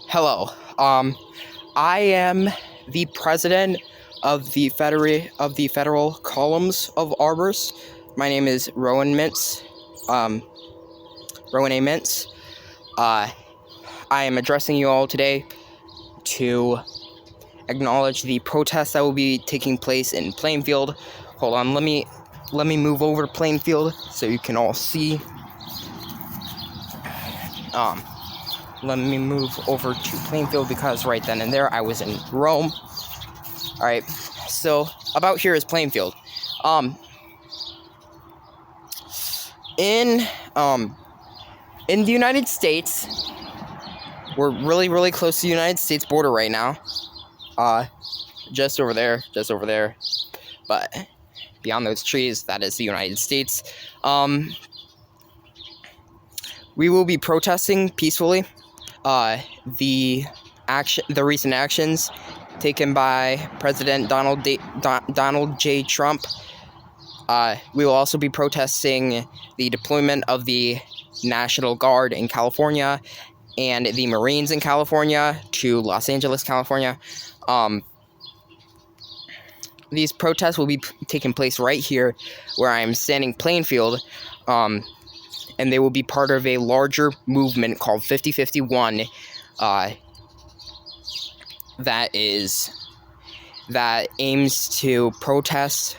Hello. I am the president of the Federal Columns of Arbors. My name is Rowan Mintz. Rowan A. Mintz. I am addressing you all today to acknowledge the protest that will be taking place in Plainfield. Hold on, let me move over to Plainfield so you can all see. Let me move over to Plainfield because right then and there I was in Rome. Alright, so about here is Plainfield. In the United States, we're really close to the United States border right now. Just over there. But beyond those trees, that is the United States. We will be protesting peacefully. The recent actions taken by President Donald J. Trump. We will also be protesting the deployment of the National Guard in California and the Marines in California to Los Angeles, California. These protests will be taking place right here where I am standing, Plainfield, and they will be part of a larger movement called 5051 that aims to protest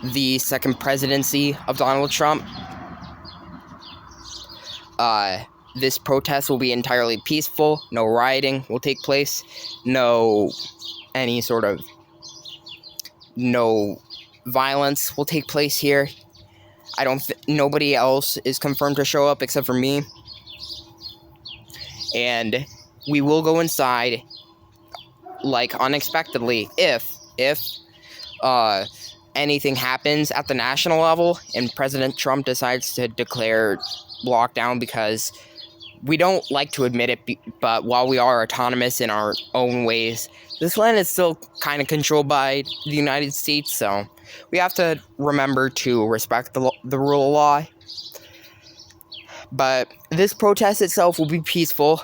the second presidency of Donald Trump. This protest will be entirely peaceful. No rioting will take place. No violence will take place here. Nobody else is confirmed to show up except for me. And we will go inside, like, unexpectedly if anything happens at the national level and President Trump decides to declare lockdown, because we don't like to admit it, but while we are autonomous in our own ways, this land is still kind of controlled by the United States, so we have to remember to respect the rule of law. But this protest itself will be peaceful.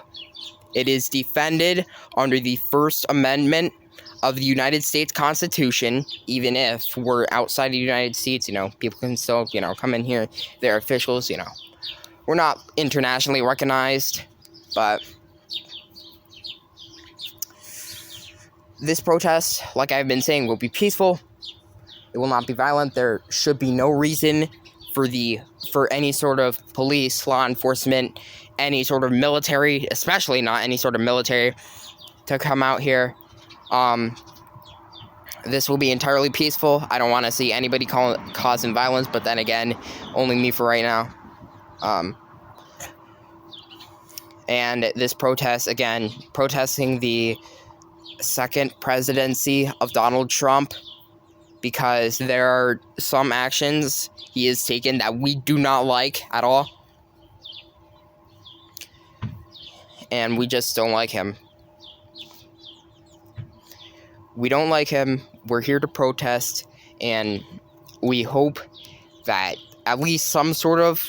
It is defended under the First Amendment of the United States Constitution. Even if we're outside the United States, people can still, come in here. They're officials, We're not internationally recognized, but this protest, like I've been saying, will be peaceful. It will not be violent. There should be no reason for any sort of police, law enforcement, any sort of military, especially not any sort of military, to come out here. This will be entirely peaceful. I don't want to see anybody causing violence, but then again, only me for right now. And this protest, again, protesting the second presidency of Donald Trump, because there are some actions he has taken that we do not like at all. And we just don't like him. We don't like him. We're here to protest, and we hope that at least some sort of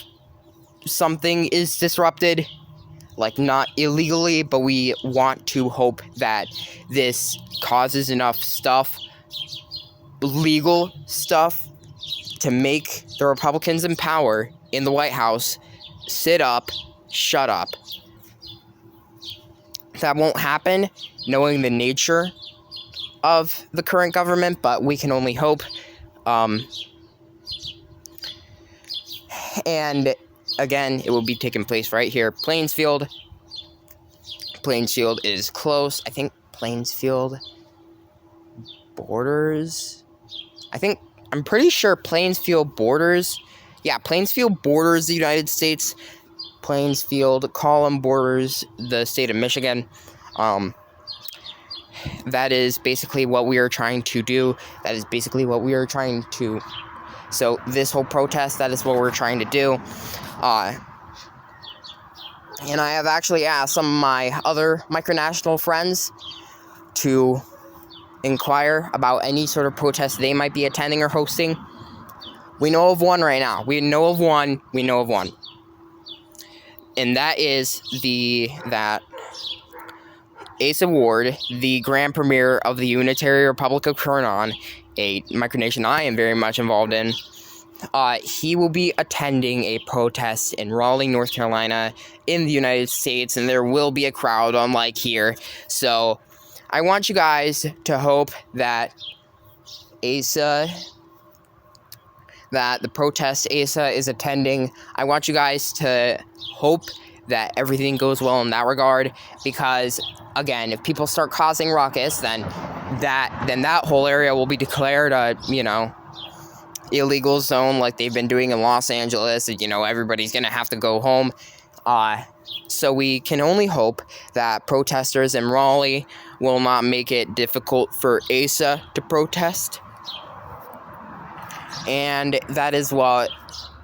something is disrupted. Like, not illegally, but we want to hope that this causes enough legal stuff, to make the Republicans in power in the White House sit up, shut up. That won't happen, knowing the nature of the current government, but we can only hope. And again, it will be taking place right here, Plainfield. Plainfield is close. I think Plainfield borders. I'm pretty sure Plainfield borders. Yeah, Plainfield borders the United States. Plainfield Column borders the state of Michigan. That is basically what we are trying to do. So this whole protest, that is what we're trying to do. And I have actually asked some of my other micronational friends to inquire about any sort of protest they might be attending or hosting. We know of one right now. We know of one. And that is that Asa Ward, the Grand Premier of the Unitary Republic of Kurnan, a micronation I am very much involved in, he will be attending a protest in Raleigh, North Carolina, in the United States, and there will be a crowd unlike here. So I want you guys to hope that the protest Asa is attending, I want you guys to hope that everything goes well in that regard, because again, if people start causing ruckus, then that whole area will be declared a illegal zone like they've been doing in Los Angeles. Everybody's gonna have to go home. So we can only hope that protesters in Raleigh will not make it difficult for Asa to protest. And that is what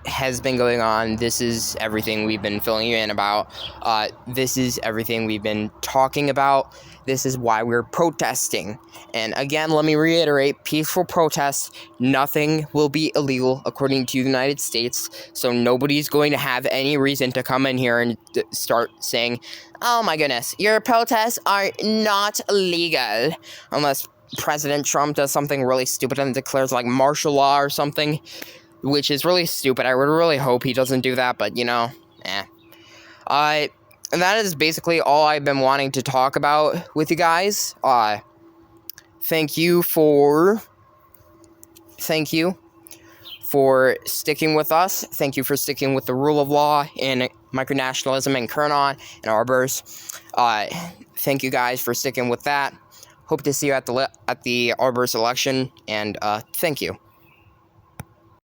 has been going on. This is everything we've been filling you in about. This is everything we've been talking about. This is why we're protesting. And again, let me reiterate, peaceful protests, nothing will be illegal according to the United States. So nobody's going to have any reason to come in here and start saying, oh my goodness, your protests are not legal. Unless President Trump does something really stupid and declares like martial law or something, which is really stupid. I would really hope he doesn't do that, but and that is basically all I've been wanting to talk about with you guys. Thank you for sticking with us. Thank you for sticking with the rule of law in micronationalism in Kurnan and Arbors. Thank you guys for sticking with that. Hope to see you at the Arbors election, and thank you.